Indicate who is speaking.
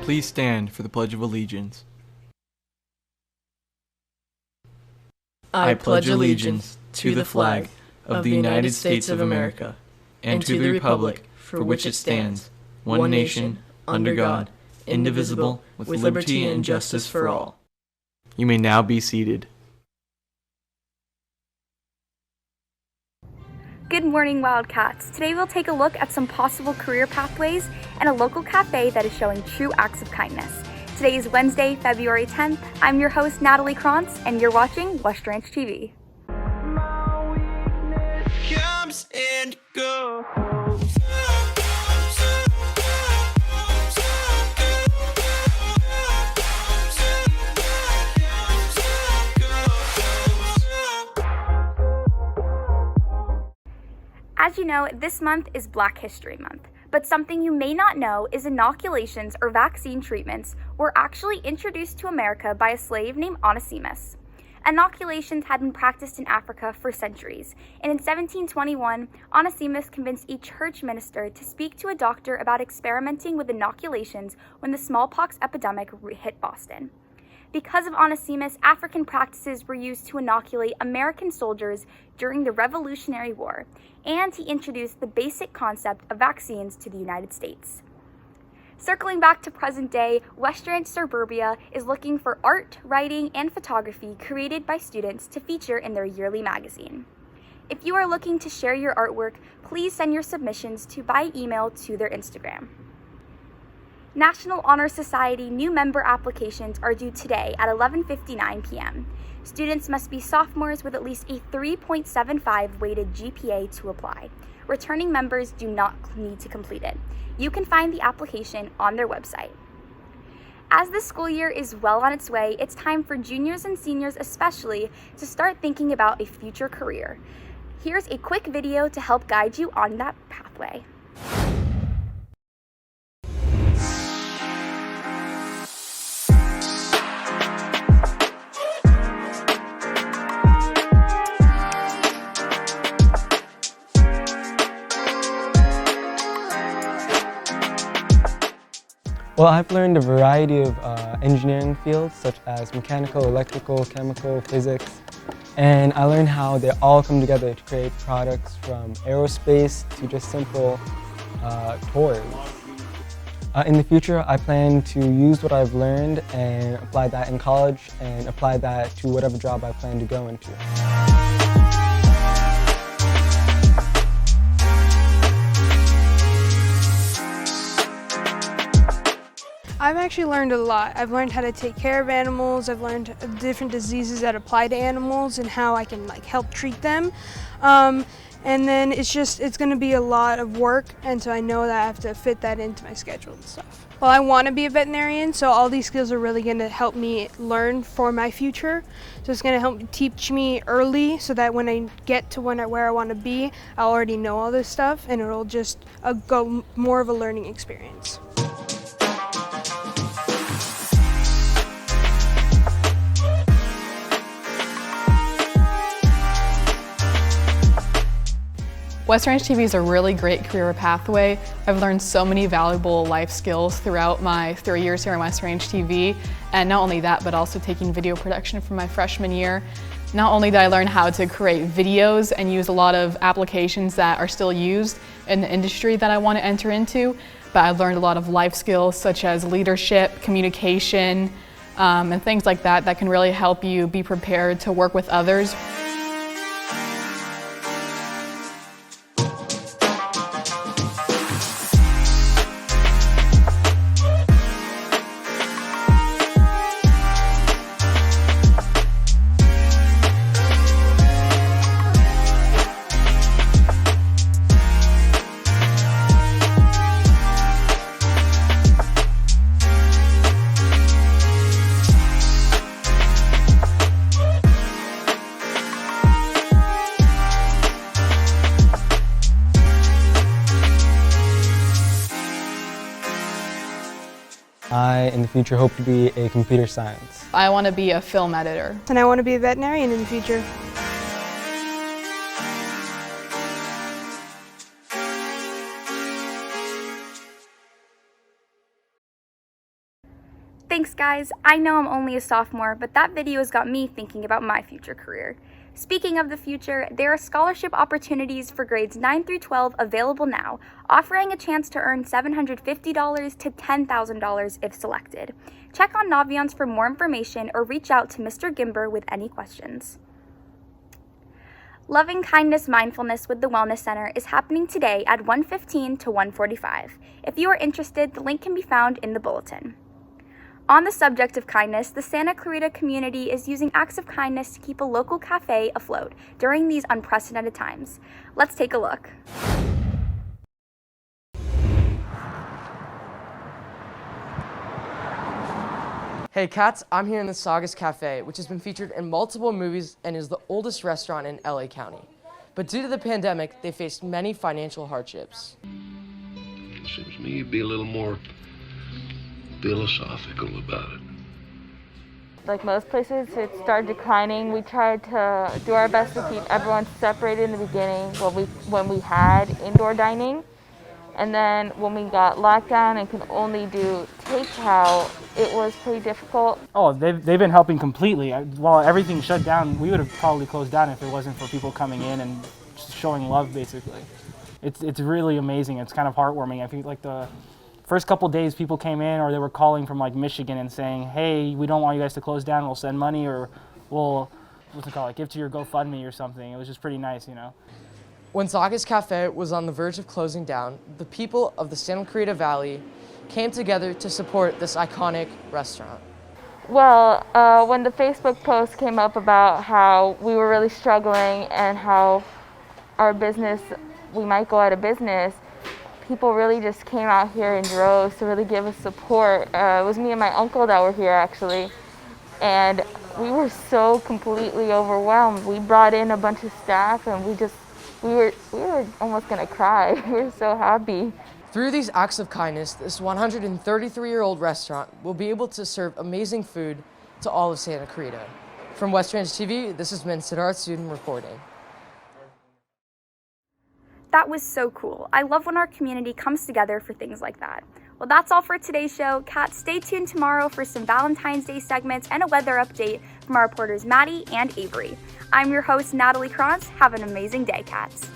Speaker 1: Please stand for the Pledge of Allegiance. I pledge allegiance to the flag of the United States of America and to the republic for which it stands, one nation, under God, indivisible, with liberty and justice for all. You may now be seated.
Speaker 2: Good morning, Wildcats. Today we'll take a look at some possible career pathways and a local cafe that is showing true acts of kindness. Today is Wednesday, February 10th. I'm your host, Natalie Krantz, and you're watching West Ranch TV.
Speaker 3: My weakness comes and goes.
Speaker 2: As you know, this month is Black History Month, but something you may not know is inoculations or vaccine treatments were actually introduced to America by a slave named Onesimus. Inoculations had been practiced in Africa for centuries, and in 1721, Onesimus convinced a church minister to speak to a doctor about experimenting with inoculations when the smallpox epidemic hit Boston. Because of Onesimus, African practices were used to inoculate American soldiers during the Revolutionary War, and he introduced the basic concept of vaccines to the United States. Circling back to present day, West Ranch Suburbia is looking for art, writing, and photography created by students to feature in their yearly magazine. If you are looking to share your artwork, please send your submissions by email to their Instagram. National Honor Society new member applications are due today at 11:59 p.m. Students must be sophomores with at least a 3.75 weighted GPA to apply. Returning members do not need to complete it. You can find the application on their website. As the school year is well on its way, it's time for juniors and seniors especially to start thinking about a future career. Here's a quick video to help guide you on that pathway.
Speaker 4: Well, I've learned a variety of engineering fields such as mechanical, electrical, chemical, physics, and I learned how they all come together to create products from aerospace to just simple toys. In the future, I plan to use what I've learned and apply that in college and apply that to whatever job I plan to go into.
Speaker 5: I've actually learned a lot. I've learned how to take care of animals. I've learned different diseases that apply to animals and how I can help treat them. And then it's going to be a lot of work, and so I know that I have to fit that into my schedule and stuff. Well, I want to be a veterinarian, so all these skills are really going to help me learn for my future. So it's going to help teach me early so that when I get to where I want to be, I already know all this stuff, and it'll just go more of a learning experience.
Speaker 6: West Ranch TV is a really great career pathway. I've learned so many valuable life skills throughout my 3 years here at West Ranch TV. And not only that, but also taking video production from my freshman year. Not only did I learn how to create videos and use a lot of applications that are still used in the industry that I want to enter into, but I learned a lot of life skills such as leadership, communication, and things like that that can really help you be prepared to work with others.
Speaker 4: I, in the future, hope to be a computer science.
Speaker 6: I want to be a film editor.
Speaker 5: And I want to be a veterinarian in the future.
Speaker 2: guys, I know I'm only a sophomore, but that video has got me thinking about my future career. Speaking of the future, there are scholarship opportunities for grades 9 through 12 available now, offering a chance to earn $750 to $10,000 if selected. Check on Naviance for more information or reach out to Mr. Gimber with any questions. Loving Kindness Mindfulness with the Wellness Center is happening today at 1:15 to 1:45. If you are interested, the link can be found in the bulletin. On the subject of kindness, the Santa Clarita community is using acts of kindness to keep a local cafe afloat during these unprecedented times. Let's take a look.
Speaker 7: Hey cats, I'm here in the Saugus Cafe, which has been featured in multiple movies and is the oldest restaurant in LA County. But due to the pandemic, they faced many financial hardships.
Speaker 8: It seems to me you'd be a little more philosophical about it.
Speaker 9: Like most places, it started declining. We tried to do our best to keep everyone separated in the beginning when we had indoor dining. And then when we got locked down and could only do takeout, it was pretty difficult.
Speaker 10: Oh, they've been helping completely. While everything shut down, we would have probably closed down if it wasn't for people coming in and just showing love, basically. It's really amazing. It's kind of heartwarming. I feel like the first couple days people came in or they were calling from like Michigan and saying, hey, we don't want you guys to close down, we'll send money or we'll, give to your GoFundMe or something. It was just pretty nice, you know.
Speaker 7: When Saugus Cafe was on the verge of closing down, the people of the Santa Clarita Valley came together to support this iconic restaurant.
Speaker 9: Well, when the Facebook post came up about how we were really struggling and how our business, we might go out of business, people really just came out here in droves to really give us support. It was me and my uncle that were here actually, and we were so completely overwhelmed. We brought in a bunch of staff and we were almost gonna cry. We were so happy.
Speaker 7: Through these acts of kindness, this 133-year-old restaurant will be able to serve amazing food to all of Santa Clarita. From West Ranch TV, this has been Siddharth Sudin reporting.
Speaker 2: That was so cool. I love when our community comes together for things like that. Well, that's all for today's show. Cats, stay tuned tomorrow for some Valentine's Day segments and a weather update from our reporters Maddie and Avery. I'm your host, Natalie Krantz. Have an amazing day, cats.